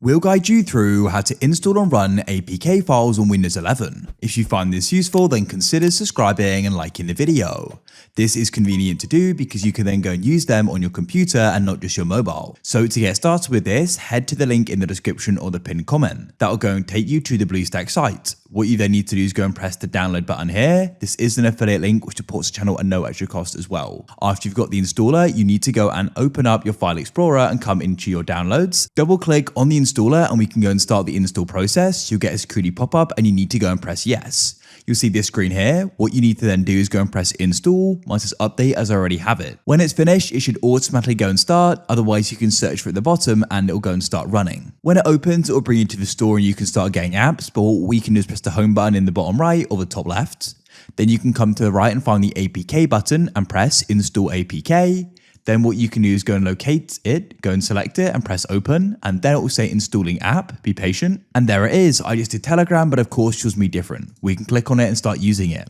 We'll guide you through how to install and run APK files on Windows 11. If you find this useful, then consider subscribing and liking the video. This is convenient to do because you can then go and use them on your computer and not just your mobile. So to get started with this, head to the link in the description or the pinned comment. That'll go and take you to the BlueStack site. What you then need to do is go and press the download button here. This is an affiliate link which supports the channel at no extra cost as well. After you've got the installer, you need to go and open up your file explorer and come into your downloads. Double click on the installer and we can go and start the install process. You'll get a security pop-up and you need to go and press yes. You'll see this screen here. What you need to then do is go and press install. Mine says update as I already have it. When it's finished, it should automatically go and start. Otherwise, you can search for it at the bottom and it'll go and start running. When it opens, it'll bring you to the store and you can start getting apps. But what we can do is press the home button in the bottom right or the top left. Then you can come to the right and find the APK button and press install APK. Then what you can do is go and locate it, go and select it and press open, and then it will say installing app, be patient. And there it is. I just did Telegram, but of course yours will be different. We can click on it and start using it.